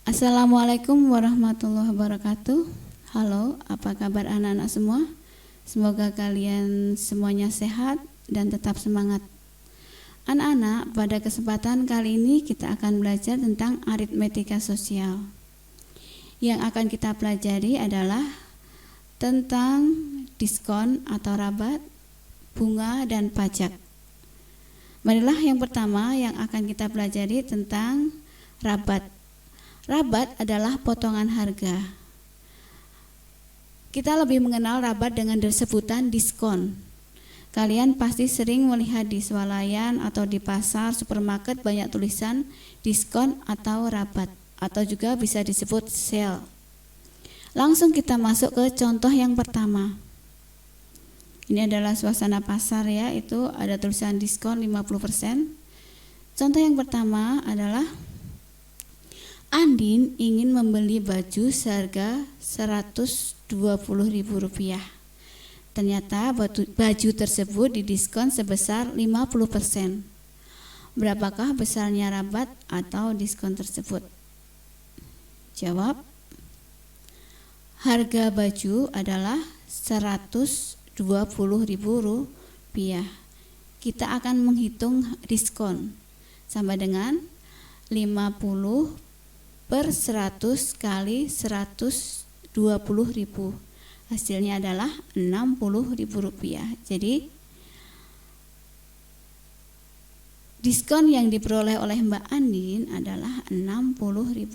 Assalamualaikum warahmatullahi wabarakatuh. Halo, apa kabar anak-anak semua? Semoga kalian semuanya sehat dan tetap semangat. Anak-anak, pada kesempatan kali ini kita akan belajar tentang aritmetika sosial. Yang akan kita pelajari adalah tentang diskon atau rabat, bunga, dan pajak. Marilah yang pertama yang akan kita pelajari tentang rabat. Rabat adalah potongan harga. Kita lebih mengenal rabat dengan sebutan diskon. Kalian pasti sering melihat di swalayan atau di pasar, supermarket banyak tulisan diskon atau rabat, atau juga bisa disebut sale. Langsung kita masuk ke contoh yang pertama. Ini adalah suasana pasar ya, itu ada tulisan diskon 50%. Contoh yang pertama adalah Andin ingin membeli baju seharga Rp120.000. Ternyata baju tersebut didiskon sebesar 50%. Berapakah besarnya rabat atau diskon tersebut? Jawab. Harga baju adalah Rp120.000. Kita akan menghitung diskon sama dengan 50 per 100 kali 120.000. Hasilnya adalah Rp60.000. Jadi diskon yang diperoleh oleh Mbak Andin adalah Rp60.000.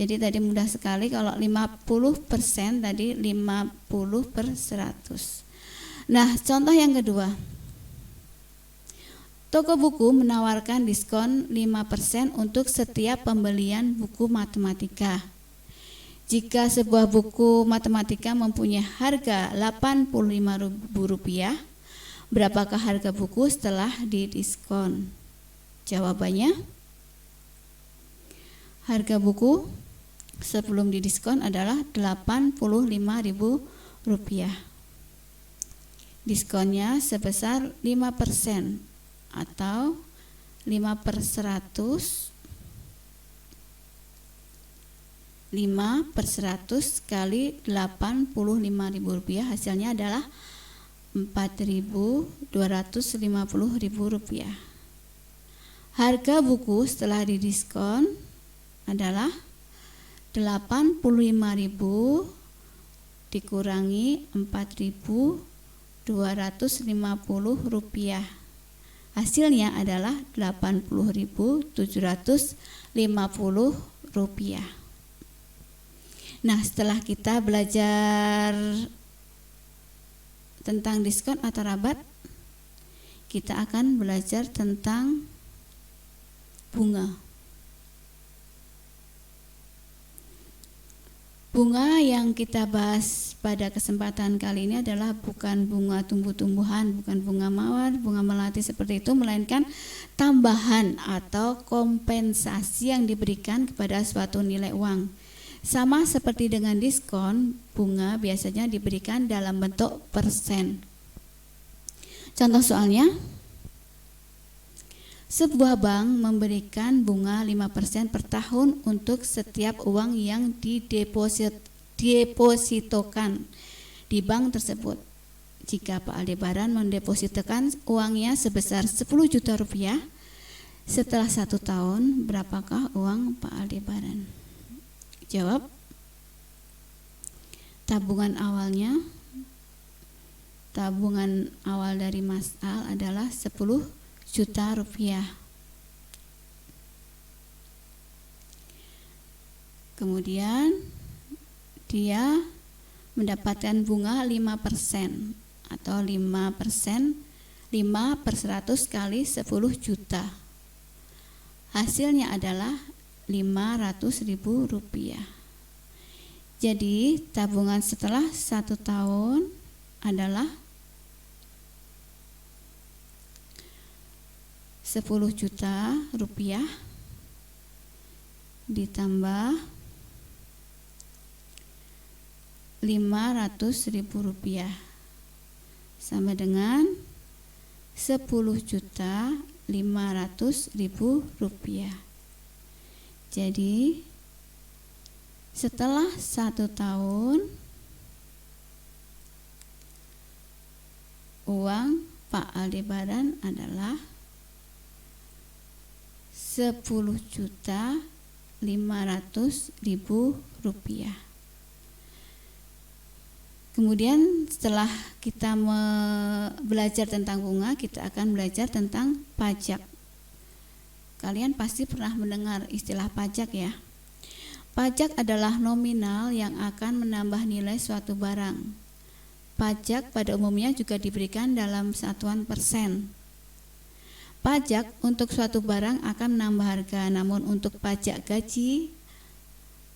Jadi tadi mudah sekali, kalau 50% tadi 50 per 100. Nah, contoh yang kedua. Toko buku menawarkan diskon 5% untuk setiap pembelian buku matematika. Jika sebuah buku matematika mempunyai harga Rp85.000, berapakah harga buku setelah didiskon? Jawabannya, harga buku sebelum didiskon adalah Rp85.000. Diskonnya sebesar 5%. Atau 5 per 100 kali Rp85.000, hasilnya adalah Rp4.250.000. Harga buku setelah didiskon adalah Rp85.000 dikurangi Rp4.250. Hasilnya adalah Rp80.750. Nah, setelah kita belajar tentang diskon atau rabat, kita akan belajar tentang bunga. Bunga yang kita bahas pada kesempatan kali ini adalah bukan bunga tumbuh-tumbuhan, bukan bunga mawar, bunga melati seperti itu, melainkan tambahan atau kompensasi yang diberikan kepada suatu nilai uang. Sama seperti dengan diskon, bunga biasanya diberikan dalam bentuk persen. Contoh soalnya, sebuah bank memberikan bunga 5% per tahun untuk setiap uang yang didepositokan di bank tersebut. Jika Pak Aldebaran mendepositokan uangnya sebesar Rp10 juta, setelah 1 tahun berapakah uang Pak Aldebaran? Jawab. Tabungan awal dari Mas Al adalah Rp10 juta. Kemudian dia mendapatkan bunga 5% atau 5%, 5 per 100 kali 10 juta. Hasilnya adalah Rp500.000. Jadi tabungan setelah 1 tahun adalah Rp10 juta ditambah Rp500.000 sama dengan Rp10.500.000. Jadi setelah 1 tahun uang Pak Aldebaran adalah 10.500.000 rupiah. Kemudian setelah kita belajar tentang bunga, kita akan belajar tentang pajak. Kalian pasti pernah mendengar istilah pajak ya. Pajak adalah nominal yang akan menambah nilai suatu barang. Pajak pada umumnya juga diberikan dalam satuan persen. Pajak untuk suatu barang akan menambah harga, namun untuk pajak gaji,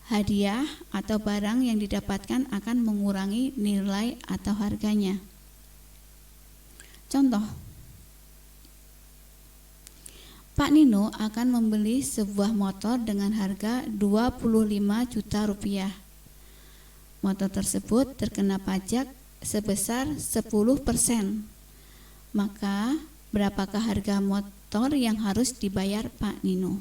hadiah, atau barang yang didapatkan akan mengurangi nilai atau harganya. Contoh, Pak Nino akan membeli sebuah motor dengan harga 25 juta rupiah. Motor tersebut terkena pajak sebesar 10%. Maka berapakah harga motor yang harus dibayar Pak Nino?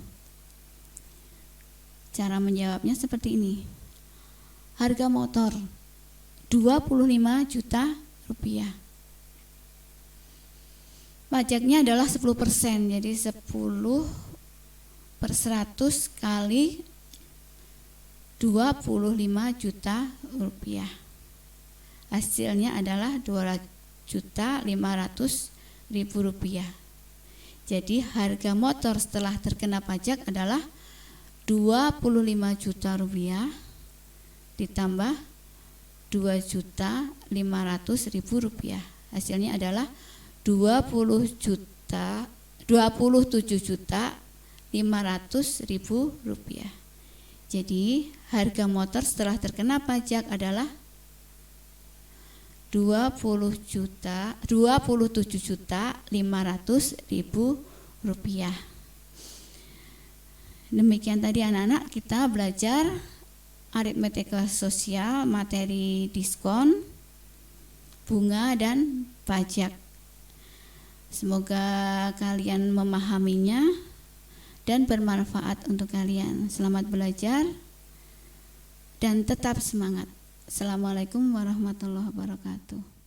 Cara menjawabnya seperti ini. Harga motor 25 juta rupiah. Pajaknya adalah 10%, jadi 10/100 kali 25 juta rupiah. Hasilnya adalah 2.500.000 rupiah. Jadi harga motor setelah terkena pajak adalah 25 juta rupiah ditambah 2.500.000 rupiah. Hasilnya adalah 27.500.000 rupiah. Jadi harga motor setelah terkena pajak adalah 27.500.000 rupiah. Demikian tadi anak-anak, kita belajar aritmatika sosial, materi diskon, bunga, dan pajak. Semoga kalian memahaminya dan bermanfaat untuk kalian. Selamat belajar dan tetap semangat. Assalamualaikum warahmatullahi wabarakatuh.